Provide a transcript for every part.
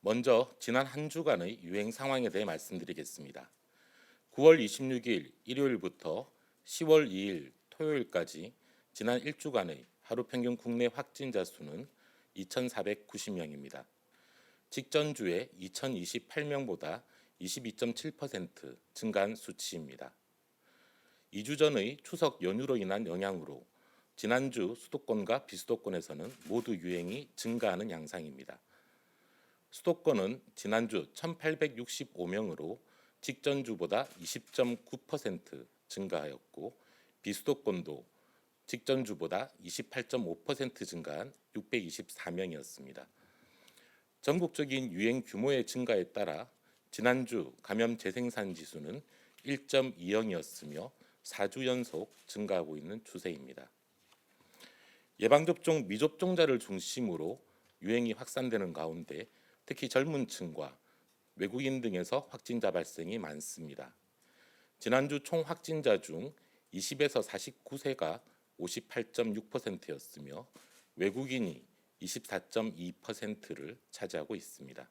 먼저 지난 한 주간의 유행 상황에 대해 말씀드리겠습니다. 9월 26일 일요일부터 10월 2일 토요일까지 지난 1주간의 하루 평균 국내 확진자 수는 2,490명입니다. 직전 주에 2,028명보다 22.7% 증가한 수치입니다. 2주 전의 추석 연휴로 인한 영향으로 지난주 수도권과 비수도권에서는 모두 유행이 증가하는 양상입니다. 수도권은 지난주 1,865명으로 직전 주보다 20.9% 증가하였고 비수도권도 직전 주보다 28.5% 증가한 624명이었습니다. 전국적인 유행 규모의 증가에 따라 지난주 감염 재생산 지수는 1.20이었으며 4주 연속 증가하고 있는 추세입니다. 예방접종 미접종자를 중심으로 유행이 확산되는 가운데 특히 젊은 층과 외국인 등에서 확진자 발생이 많습니다. 지난주 총 확진자 중 20에서 49세가 58.6%였으며 외국인이 24.2%를 차지하고 있습니다.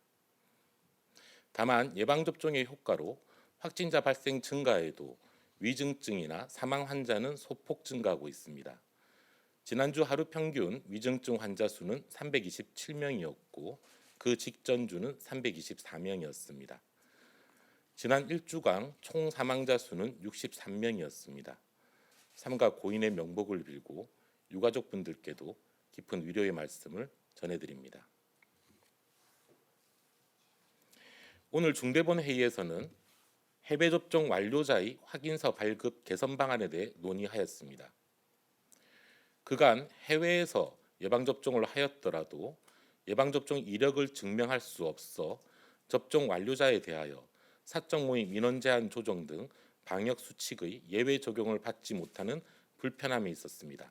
다만 예방접종의 효과로 확진자 발생 증가에도 위중증이나 사망 환자는 소폭 증가하고 있습니다. 지난주 하루 평균 위중증 환자 수는 327명이었고 그 직전 주는 324명이었습니다. 지난 1주간 총 사망자 수는 63명이었습니다. 삼가 고인의 명복을 빌고 유가족분들께도 깊은 위로의 말씀을 전해드립니다. 오늘 중대본 회의에서는 해외 접종 완료자의 확인서 발급 개선 방안에 대해 논의하였습니다. 그간 해외에서 예방접종을 하였더라도 예방접종 이력을 증명할 수 없어 접종 완료자에 대하여 사적 모임 인원 제한 조정 등 방역 수칙의 예외 적용을 받지 못하는 불편함이 있었습니다.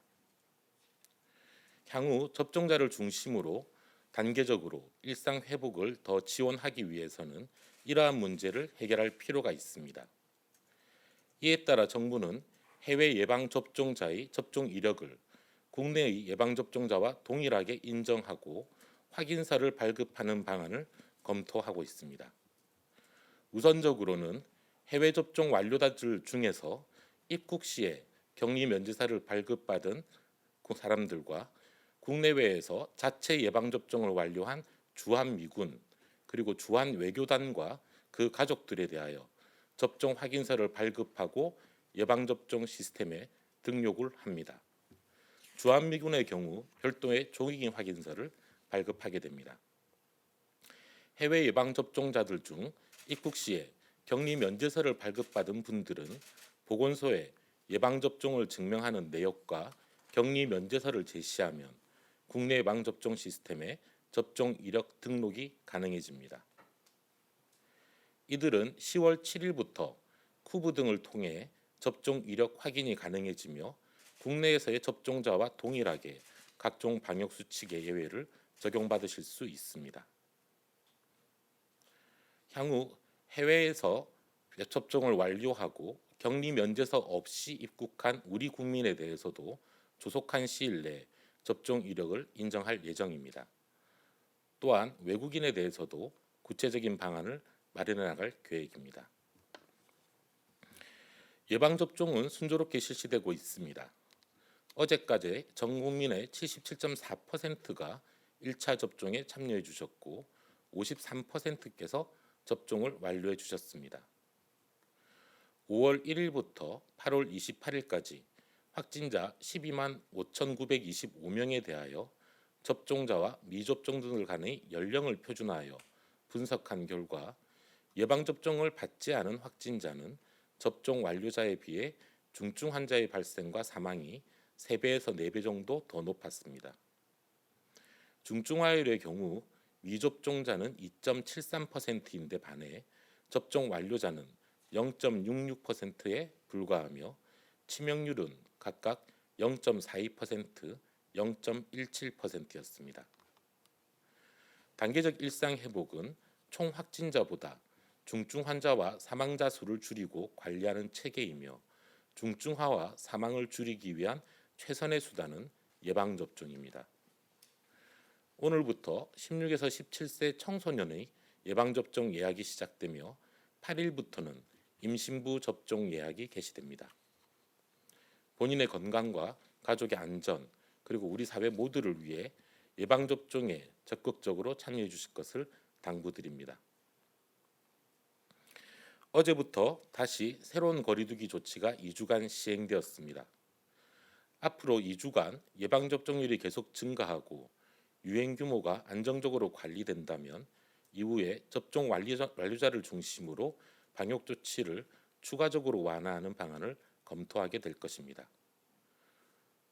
향후 접종자를 중심으로 단계적으로 일상 회복을 더 지원하기 위해서는 이러한 문제를 해결할 필요가 있습니다. 이에 따라 정부는 해외 예방접종자의 접종 이력을 국내의 예방접종자와 동일하게 인정하고 확인서를 발급하는 방안을 검토하고 있습니다. 우선적으로는 해외 접종 완료자들 중에서 입국 시에 격리 면제사를 발급받은 사람들과 국내외에서 자체 예방접종을 완료한 주한미군 그리고 주한외교단과 그 가족들에 대하여 접종 확인서를 발급하고 예방접종 시스템에 등록을 합니다. 주한미군의 경우 별도의 종이인 확인서를 발급하게 됩니다. 해외 예방접종자들 중 입국 시에 격리 면제서를 발급받은 분들은 보건소에 예방접종을 증명하는 내역과 격리 면제서를 제시하면 국내 예방접종 시스템에 접종 이력 등록이 가능해집니다. 이들은 10월 7일부터 쿠브 등을 통해 접종 이력 확인이 가능해지며 국내에서의 접종자와 동일하게 각종 방역 수칙의 예외를 적용받으실 수 있습니다. 향후 해외에서 접종을 완료하고 격리 면제서 없이 입국한 우리 국민에 대해서도 조속한 시일 내에 접종 이력을 인정할 예정입니다. 또한 외국인에 대해서도 구체적인 방안을 마련해 나갈 계획입니다. 예방접종은 순조롭게 실시되고 있습니다. 어제까지 전 국민의 77.4%가 1차 접종에 참여해 주셨고 53%께서 접종을 완료해 주셨습니다. 5월 1일부터 8월 28일까지 확진자 12만 5,925명에 대하여 접종자와 미접종들 간의 연령을 표준화하여 분석한 결과 예방접종을 받지 않은 확진자는 접종 완료자에 비해 중증 환자의 발생과 사망이 3배에서 4배 정도 더 높았습니다. 중증 화율의 경우 미접종자는 2.73%인데 반해 접종 완료자는 0.66%에 불과하며 치명률은 각각 0.42%, 0.17%였습니다. 단계적 일상 회복은 총 확진자보다 중증 환자와 사망자 수를 줄이고 관리하는 체계이며 중증화와 사망을 줄이기 위한 최선의 수단은 예방접종입니다. 오늘부터 16에서 17세 청소년의 예방접종 예약이 시작되며 8일부터는 임신부 접종 예약이 개시됩니다. 본인의 건강과 가족의 안전 그리고 우리 사회 모두를 위해 예방접종에 적극적으로 참여해 주실 것을 당부드립니다. 어제부터 다시 새로운 거리두기 조치가 2주간 시행되었습니다. 앞으로 2주간 예방접종률이 계속 증가하고 유행 규모가 안정적으로 관리된다면 이후에 접종 완료자를 중심으로 방역 조치를 추가적으로 완화하는 방안을 검토하게 될 것입니다.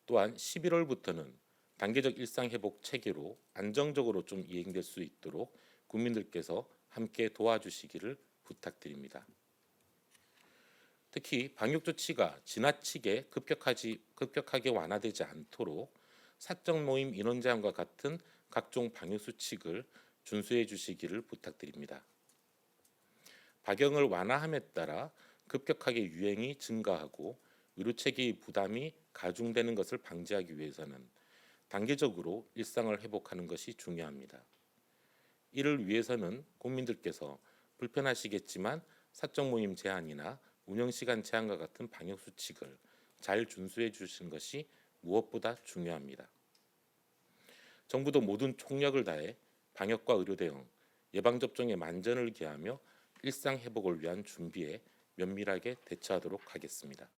또한 11월부터는 단계적 일상 회복 체계로 안정적으로 좀 이행될 수 있도록 국민들께서 함께 도와주시기를 부탁드립니다. 특히 방역 조치가 지나치게 급격하게 완화되지 않도록 사적 모임 인원 제한과 같은 각종 방역 수칙을 준수해 주시기를 부탁드립니다. 방역을 완화함에 따라 급격하게 유행이 증가하고 의료 체계의 부담이 가중되는 것을 방지하기 위해서는 단계적으로 일상을 회복하는 것이 중요합니다. 이를 위해서는 국민들께서 불편하시겠지만 사적 모임 제한이나 운영 시간 제한과 같은 방역 수칙을 잘 준수해 주시는 것이 무엇보다 중요합니다. 정부도 모든 총력을 다해 방역과 의료 대응, 예방 접종에 만전을 기하며 일상 회복을 위한 준비에 면밀하게 대처하도록 하겠습니다.